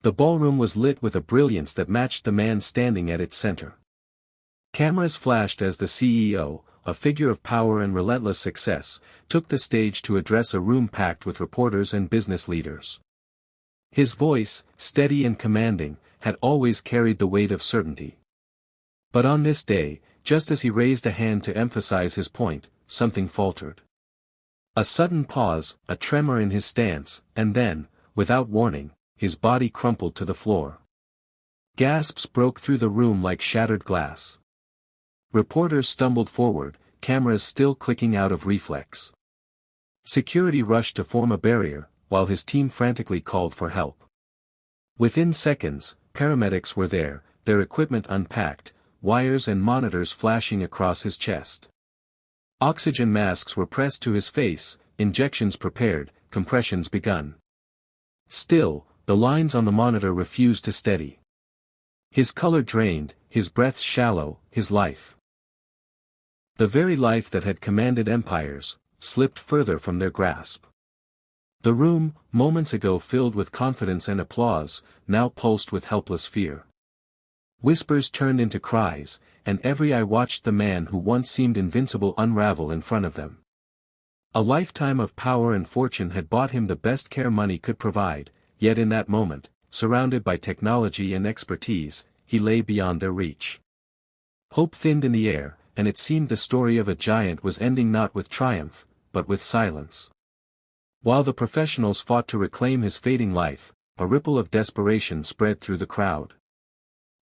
The ballroom was lit with a brilliance that matched the man standing at its center. Cameras flashed as the CEO, a figure of power and relentless success, took the stage to address a room packed with reporters and business leaders. His voice, steady and commanding, had always carried the weight of certainty. But on this day, just as he raised a hand to emphasize his point, something faltered. A sudden pause, a tremor in his stance, and then, without warning, his body crumpled to the floor. Gasps broke through the room like shattered glass. Reporters stumbled forward, cameras still clicking out of reflex. Security rushed to form a barrier, while his team frantically called for help. Within seconds, paramedics were there, their equipment unpacked, wires and monitors flashing across his chest. Oxygen masks were pressed to his face, injections prepared, compressions begun. Still, the lines on the monitor refused to steady. His color drained, his breaths shallow, his life, the very life that had commanded empires, slipped further from their grasp. The room, moments ago filled with confidence and applause, now pulsed with helpless fear. Whispers turned into cries, and every eye watched the man who once seemed invincible unravel in front of them. A lifetime of power and fortune had bought him the best care money could provide, yet in that moment, surrounded by technology and expertise, he lay beyond their reach. Hope thinned in the air, and it seemed the story of a giant was ending not with triumph, but with silence. While the professionals fought to reclaim his fading life, a ripple of desperation spread through the crowd.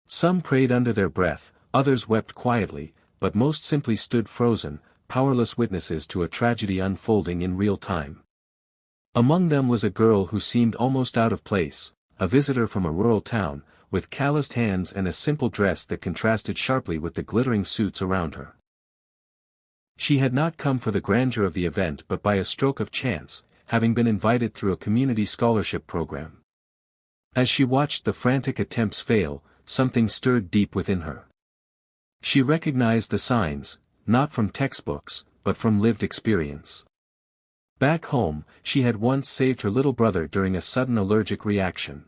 Some prayed under their breath, others wept quietly, but most simply stood frozen, powerless witnesses to a tragedy unfolding in real time. Among them was a girl who seemed almost out of place, a visitor from a rural town, with calloused hands and a simple dress that contrasted sharply with the glittering suits around her. She had not come for the grandeur of the event but by a stroke of chance, having been invited through a community scholarship program. As she watched the frantic attempts fail, something stirred deep within her. She recognized the signs, not from textbooks, but from lived experience. Back home, she had once saved her little brother during a sudden allergic reaction.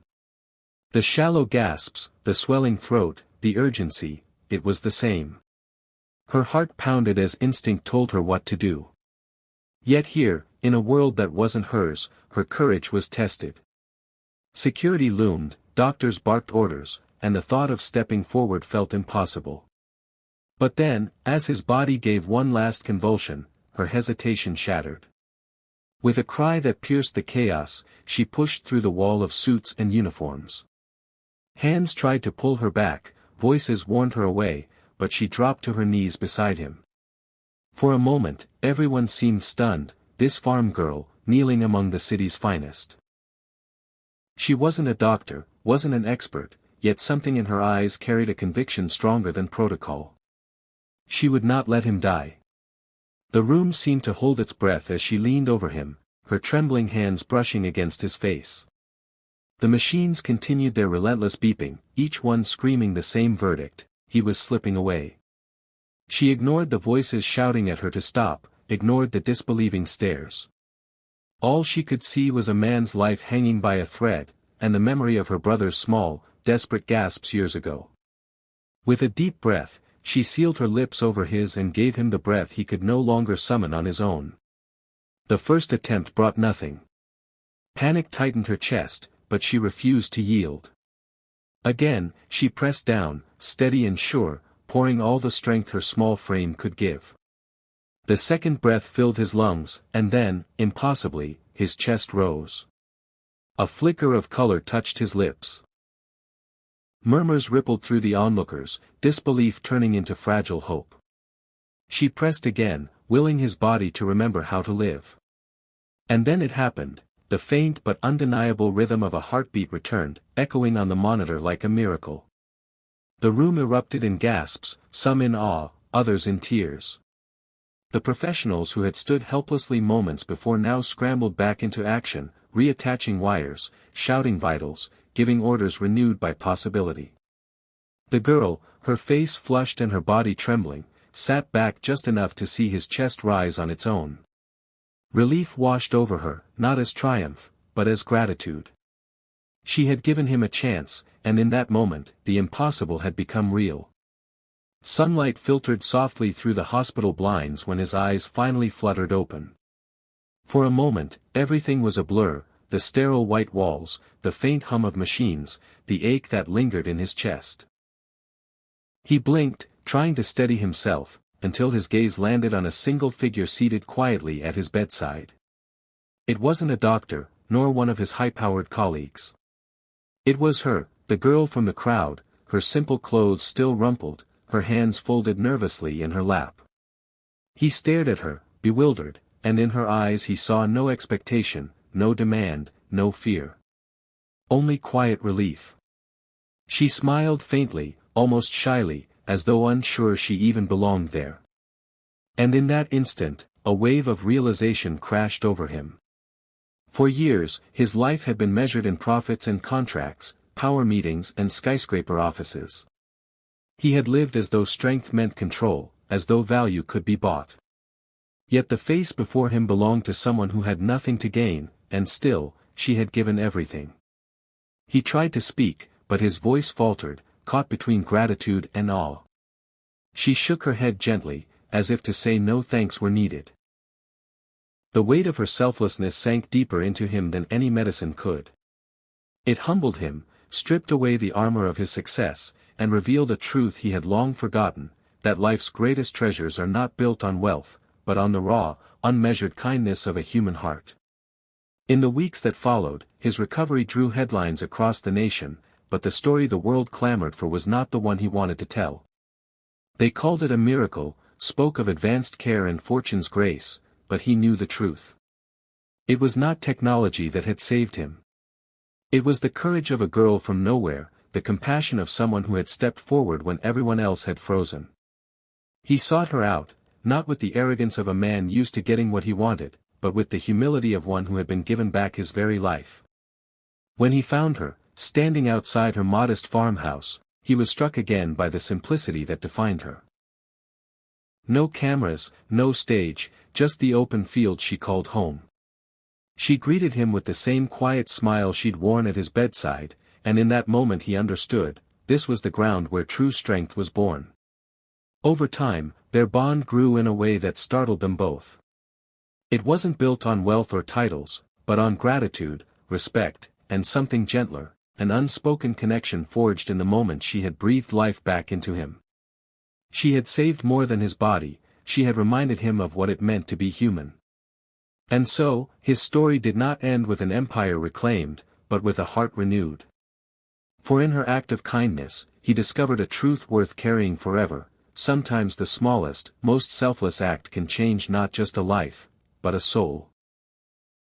The shallow gasps, the swelling throat, the urgency, it was the same. Her heart pounded as instinct told her what to do. Yet here, in a world that wasn't hers, her courage was tested. Security loomed, doctors barked orders, and the thought of stepping forward felt impossible. But then, as his body gave one last convulsion, her hesitation shattered. With a cry that pierced the chaos, she pushed through the wall of suits and uniforms. Hands tried to pull her back, voices warned her away, but she dropped to her knees beside him. For a moment, everyone seemed stunned, this farm girl, kneeling among the city's finest. She wasn't a doctor, wasn't an expert, yet something in her eyes carried a conviction stronger than protocol. She would not let him die. The room seemed to hold its breath as she leaned over him, her trembling hands brushing against his face. The machines continued their relentless beeping, each one screaming the same verdict: he was slipping away. She ignored the voices shouting at her to stop, ignored the disbelieving stares. All she could see was a man's life hanging by a thread, and the memory of her brother's small, desperate gasps years ago. With a deep breath, she sealed her lips over his and gave him the breath he could no longer summon on his own. The first attempt brought nothing. Panic tightened her chest, but she refused to yield. Again, she pressed down, steady and sure, pouring all the strength her small frame could give. The second breath filled his lungs, and then, impossibly, his chest rose. A flicker of color touched his lips. Murmurs rippled through the onlookers, disbelief turning into fragile hope. She pressed again, willing his body to remember how to live. And then it happened. The faint but undeniable rhythm of a heartbeat returned, echoing on the monitor like a miracle. The room erupted in gasps, some in awe, others in tears. The professionals who had stood helplessly moments before now scrambled back into action, reattaching wires, shouting vitals, giving orders renewed by possibility. The girl, her face flushed and her body trembling, sat back just enough to see his chest rise on its own. Relief washed over her, not as triumph, but as gratitude. She had given him a chance, and in that moment, the impossible had become real. Sunlight filtered softly through the hospital blinds when his eyes finally fluttered open. For a moment, everything was a blur, the sterile white walls, the faint hum of machines, the ache that lingered in his chest. He blinked, trying to steady himself, until his gaze landed on a single figure seated quietly at his bedside. It wasn't a doctor, nor one of his high-powered colleagues. It was her, the girl from the crowd, her simple clothes still rumpled, her hands folded nervously in her lap. He stared at her, bewildered, and in her eyes he saw no expectation, no demand, no fear. Only quiet relief. She smiled faintly, almost shyly, as though unsure she even belonged there. And in that instant, a wave of realization crashed over him. For years, his life had been measured in profits and contracts, power meetings and skyscraper offices. He had lived as though strength meant control, as though value could be bought. Yet the face before him belonged to someone who had nothing to gain, and still, she had given everything. He tried to speak, but his voice faltered, caught between gratitude and awe. She shook her head gently, as if to say no thanks were needed. The weight of her selflessness sank deeper into him than any medicine could. It humbled him, stripped away the armor of his success, and revealed a truth he had long forgotten, that life's greatest treasures are not built on wealth, but on the raw, unmeasured kindness of a human heart. In the weeks that followed, his recovery drew headlines across the nation, but the story the world clamored for was not the one he wanted to tell. They called it a miracle, spoke of advanced care and fortune's grace, but he knew the truth. It was not technology that had saved him. It was the courage of a girl from nowhere, the compassion of someone who had stepped forward when everyone else had frozen. He sought her out, not with the arrogance of a man used to getting what he wanted, but with the humility of one who had been given back his very life. When he found her, standing outside her modest farmhouse, he was struck again by the simplicity that defined her. No cameras, no stage, just the open field she called home. She greeted him with the same quiet smile she'd worn at his bedside, and in that moment he understood, this was the ground where true strength was born. Over time, their bond grew in a way that startled them both. It wasn't built on wealth or titles, but on gratitude, respect, and something gentler, an unspoken connection forged in the moment she had breathed life back into him. She had saved more than his body, she had reminded him of what it meant to be human. And so, his story did not end with an empire reclaimed, but with a heart renewed. For in her act of kindness, he discovered a truth worth carrying forever. Sometimes the smallest, most selfless act can change not just a life, but a soul.